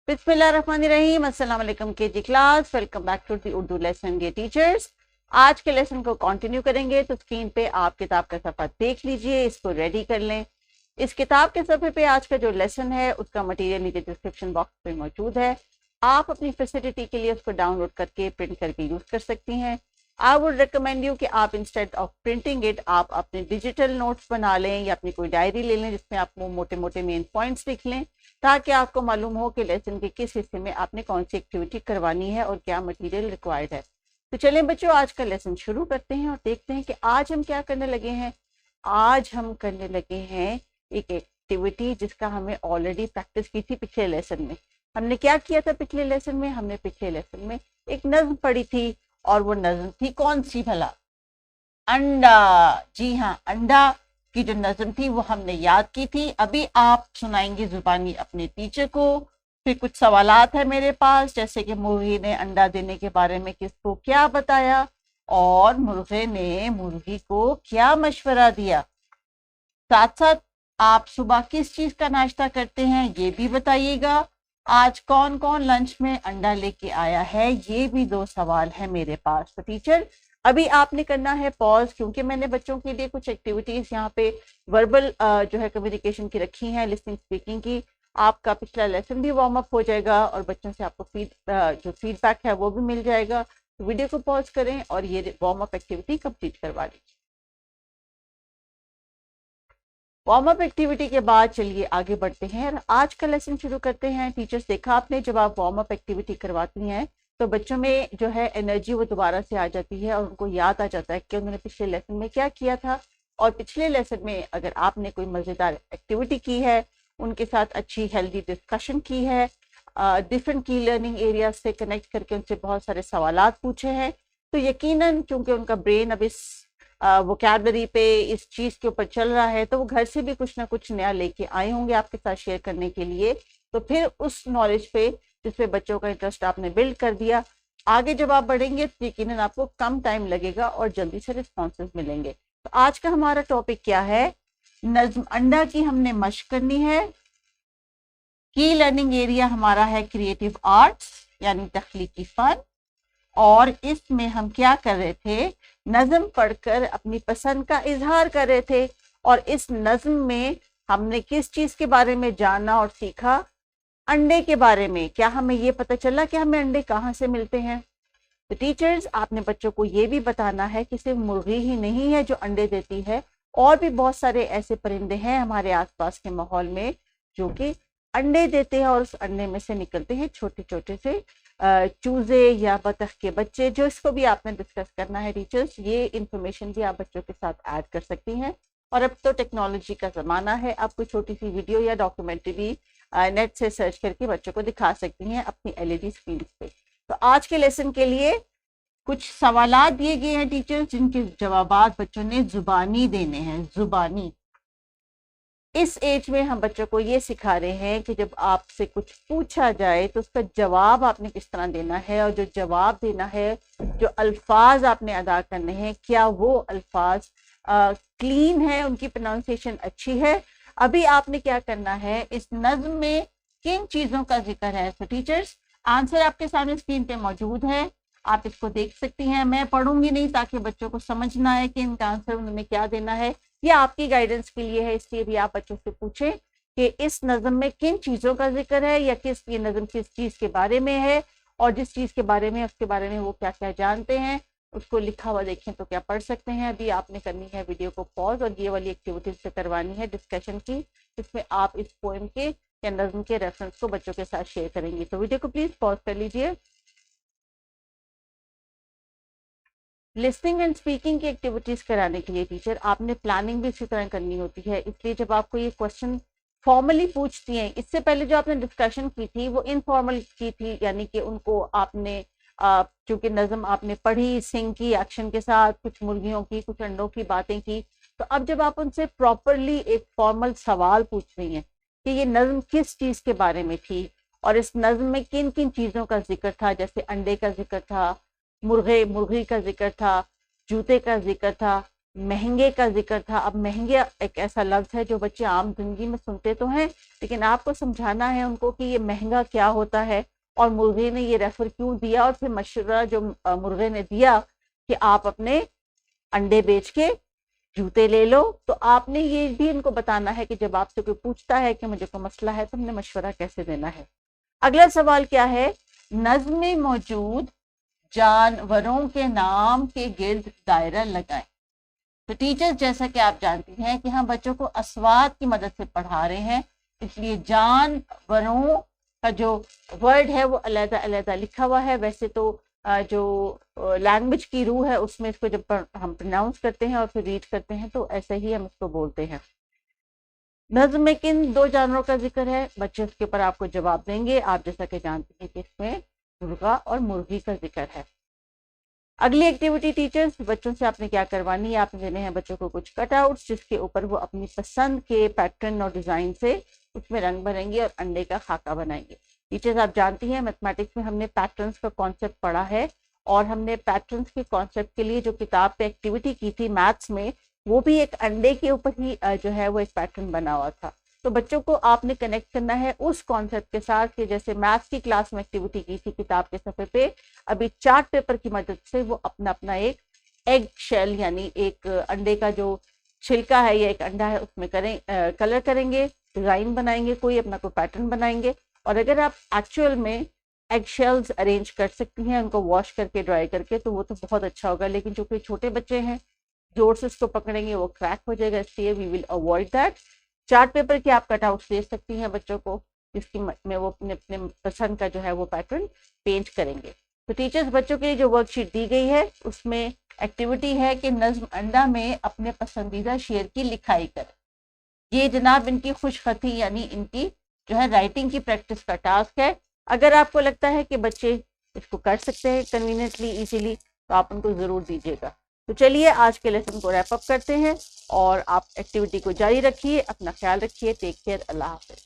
बिस्मिल्लाहिर्रहमानिर्रहीम। अस्सलाम वालेकुम KG class, welcome back to the Urdu lesson गे टीचर्स। आज के लेसन को कंटिन्यू करेंगे तो स्क्रीन पे आप किताब का सफ़ा देख लीजिए, इसको रेडी कर लें। इस किताब के सफ़े पे आज का जो लेसन है उसका मटेरियल नीचे डिस्क्रिप्शन बॉक्स पे मौजूद है। आप अपनी फैसिलिटी के लिए उसको डाउनलोड करके प्रिंट करके यूज़ कर सकती हैं। आई वुड रिकमेंड यू कि आप इंस्टेड ऑफ प्रिंटिंग इट आप अपने डिजिटल नोट्स बना लें या अपनी कोई डायरी ले लें जिसमें आप वो मोटे मोटे मेन पॉइंट्स लिख लें, ताकि आपको मालूम हो कि लेसन के किस हिस्से में आपने कौन सी एक्टिविटी करवानी है और क्या मटेरियल रिक्वायर्ड है। तो चलें बच्चों, आज का लेसन शुरू करते हैं और देखते हैं कि आज हम क्या करने लगे हैं। आज हम करने लगे हैं एक एक्टिविटी जिसका हमें ऑलरेडी प्रैक्टिस की थी पिछले लेसन में। हमने क्या किया था पिछले लेसन में? हमने पिछले लेसन में एक नज्म पढ़ी थी और वो नज्म थी कौन सी भला? अंडा। जी हाँ, अंडा की जो नज्म थी वो हमने याद की थी। अभी आप सुनाएंगे जुबानी अपने टीचर को। फिर कुछ सवालात है मेरे पास, जैसे कि मुर्गी ने अंडा देने के बारे में किसको क्या बताया और मुर्गे ने मुर्गी को क्या मशवरा दिया। साथ साथ आप सुबह किस चीज का नाश्ता करते हैं ये भी बताइएगा। आज कौन कौन लंच में अंडा लेके आया है, ये भी 2 सवाल है मेरे पास। तो टीचर अभी आपने करना है पॉज, क्योंकि मैंने बच्चों के लिए कुछ एक्टिविटीज यहाँ पे वर्बल जो है कम्युनिकेशन की रखी हैं, लिसनिंग स्पीकिंग की। आपका पिछला लेसन भी वार्म अप हो जाएगा और बच्चों से आपको जो फीडबैक है वो भी मिल जाएगा। तो वीडियो को पॉज करें और ये वार्म अप एक्टिविटी कंप्लीट करवा लीजिए। वार्म अप एक्टिविटी के बाद चलिए आगे बढ़ते हैं और आज का लेसन शुरू करते हैं। टीचर्स, देखा आपने, जब आप वार्म अप एक्टिविटी करवाती हैं तो बच्चों में जो है एनर्जी वो दोबारा से आ जाती है और उनको याद आ जाता है कि उन्होंने पिछले लेसन में क्या किया था। और पिछले लेसन में अगर आपने कोई मज़ेदार एक्टिविटी की है, उनके साथ अच्छी हेल्दी डिस्कशन की है, डिफरेंट की लर्निंग एरिया से कनेक्ट करके उनसे बहुत सारे सवालात पूछे हैं, तो यकीनन क्योंकि उनका ब्रेन अब इस वोकैबलरी पे इस चीज़ के ऊपर चल रहा है, तो वो घर से भी कुछ ना कुछ नया लेके आए होंगे आपके साथ शेयर करने के लिए। तो फिर उस नॉलेज पे जिसपे बच्चों का इंटरेस्ट आपने बिल्ड कर दिया, आगे जब आप बढ़ेंगे तो यकीनन आपको कम टाइम लगेगा और जल्दी से रिस्पॉन्सेज मिलेंगे। तो आज का हमारा टॉपिक क्या है? नज्म अंडा की हमने मशक करनी है। की लर्निंग एरिया हमारा है क्रिएटिव आर्ट्स यानी तख्लीकी फन, और इसमें हम क्या कर रहे थे? नज्म पढ़कर अपनी पसंद का इजहार कर रहे थे। और इस नज्म में हमने किस चीज के बारे में जाना और सीखा? अंडे के बारे में। क्या हमें ये पता चला कि हमें अंडे कहाँ से मिलते हैं? तो टीचर्स, आपने बच्चों को ये भी बताना है कि सिर्फ मुर्गी ही नहीं है जो अंडे देती है, और भी बहुत सारे ऐसे परिंदे हैं हमारे आसपास के माहौल में जो कि अंडे देते हैं और उस अंडे में से निकलते हैं छोटे छोटे से चूजे या बतख के बच्चे, जो इसको भी आपने डिस्कस करना है। टीचर्स, ये इंफॉर्मेशन भी आप बच्चों के साथ ऐड कर सकती हैं। और अब तो टेक्नोलॉजी का ज़माना है, आप कोई छोटी सी वीडियो या डॉक्यूमेंट्री भी नेट से सर्च करके बच्चों को दिखा सकती हैं अपनी एलईडी स्क्रीन पे। तो आज के लेसन के लिए कुछ सवालात दिए गए हैं टीचर्स, जिनके जवाबात बच्चों ने जुबानी देने हैं। जुबानी। इस एज में हम बच्चों को ये सिखा रहे हैं कि जब आपसे कुछ पूछा जाए तो उसका जवाब आपने किस तरह देना है, और जो जवाब देना है, जो अल्फाज आपने अदा करने हैं, क्या वो अल्फाज क्लीन है, उनकी प्रोनाउंसिएशन अच्छी है। अभी आपने क्या करना है? इस नज्म में किन चीजों का जिक्र है? तो टीचर्स, आंसर आपके सामने स्क्रीन पे मौजूद है, आप इसको देख सकती हैं। मैं पढ़ूंगी नहीं ताकि बच्चों को समझना है कि इनका आंसर उन्होंने क्या देना है। ये आपकी गाइडेंस के लिए है, इसलिए भी आप बच्चों से पूछें कि इस नज्म में किन चीजों का जिक्र है, या ये नज्म किस चीज के बारे में है, और जिस चीज के बारे में उसके बारे में वो क्या क्या जानते हैं, उसको लिखा हुआ देखें तो क्या पढ़ सकते हैं। अभी आपने करनी है वीडियो को पॉज और ये वाली एक्टिविटीज से करवानी है डिस्कशन की, जिसमें आप इस पोएम के या नज्म के रेफरेंस को बच्चों के साथ शेयर करेंगे। तो वीडियो को प्लीज पॉज कर लीजिए। लिसनिंग एंड स्पीकिंग की एक्टिविटीज कराने के लिए टीचर आपने प्लानिंग भी इसी तरह करनी होती है। इसलिए जब आपको ये क्वेश्चन फॉर्मली पूछती हैं, इससे पहले जो आपने डिस्कशन की थी वो इनफॉर्मल की थी, यानी कि उनको आपने चूंकि नज्म आपने पढ़ी सिंग की एक्शन के साथ, कुछ मुर्गियों की, कुछ अंडों की बातें की, तो अब जब आप उनसे प्रॉपरली एक फॉर्मल सवाल पूछ रही हैं कि ये नज्म किस चीज के बारे में थी और इस नज्म में किन किन चीजों का जिक्र था, जैसे अंडे का जिक्र था, मुर्गी का जिक्र था, जूते का जिक्र था, महंगे का जिक्र था। अब महंगे एक ऐसा लफ्ज है जो बच्चे आम जिंदगी में सुनते तो हैं, लेकिन आपको समझाना है उनको कि ये महंगा क्या होता है और मुर्गे ने ये रेफर क्यों दिया, और फिर मशवरा जो मुर्गे ने दिया कि आप अपने अंडे बेच के जूते ले लो, तो आपने ये भी इनको बताना है कि जब आपसे कोई पूछता है कि मुझे कोई मसला है तो हमने मशवरा कैसे देना है। अगला सवाल क्या है, नज्म में मौजूद जानवरों के नाम के गिर्द दायरा लगाएं। तो टीचर्स जैसा कि आप जानती हैं कि हम बच्चों को अस्वाद की मदद से पढ़ा रहे हैं, इसलिए जानवरों का जो वर्ड है वो अलग अलग लिखा हुआ है। वैसे तो जो लैंग्वेज की रूह है उसमें इसको जब हम प्रोनाउंस करते हैं और फिर रीड करते हैं तो ऐसे ही हम इसको बोलते हैं। नज्म में किन दो जानवरों का जिक्र है, बच्चे उसके ऊपर आपको जवाब देंगे। आप जैसा कि जानते हैं कि इसमें मुर्गा और मुर्गी का जिक्र है। अगली एक्टिविटी टीचर्स, बच्चों से आपने क्या करवानी है, आपने देने हैं बच्चों को कुछ कटआउट्स जिसके ऊपर वो अपनी पसंद के पैटर्न और डिजाइन से उसमें रंग भरेंगे और अंडे का खाका बनाएंगे। टीचर्स आप जानती हैं मैथमेटिक्स में हमने पैटर्न्स का कॉन्सेप्ट पढ़ा है, और हमने पैटर्न्स के कॉन्सेप्ट के लिए जो किताब पे एक्टिविटी की थी मैथ्स में, वो भी एक अंडे के ऊपर ही जो है वो एक पैटर्न बना हुआ था। तो बच्चों को आपने कनेक्ट करना है उस कॉन्सेप्ट के साथ कि जैसे मैथ्स की क्लास में एक्टिविटी की थी किताब के सफ़े पे, अभी चार्ट पेपर की मदद से वो अपना अपना एक एग शेल यानी एक अंडे का जो छिलका है या एक अंडा है उसमें कलर करेंगे, डिजाइन बनाएंगे, कोई अपना कोई पैटर्न बनाएंगे। और अगर आप एक्चुअल में एग शेल्स अरेंज कर सकती हैं उनको वॉश करके ड्राई करके तो वो तो बहुत अच्छा होगा, लेकिन चूंकि छोटे बच्चे हैं जोर से उसको पकड़ेंगे वो क्रैक हो जाएगा, इसलिए we will avoid that. Chart paper की आप कटआउट दे सकती हैं बच्चों को जिसकी में वो अपने अपने पसंद का जो है वो पैटर्न पेंट करेंगे। तो टीचर्स बच्चों के लिए जो वर्कशीट दी गई है उसमें एक्टिविटी है कि नज्म अंडा में अपने पसंदीदा शेर की लिखाई करें। ये जनाब इनकी खुशखती यानी इनकी जो है राइटिंग की प्रैक्टिस का टास्क है। अगर आपको लगता है कि बच्चे इसको कर सकते हैं कन्वीनियंटली इजीली तो आप उनको ज़रूर दीजिएगा। तो चलिए आज के लेसन को रैप अप करते हैं और आप एक्टिविटी को जारी रखिए, अपना ख्याल रखिए, टेक केयर, अल्लाह हाफिज़।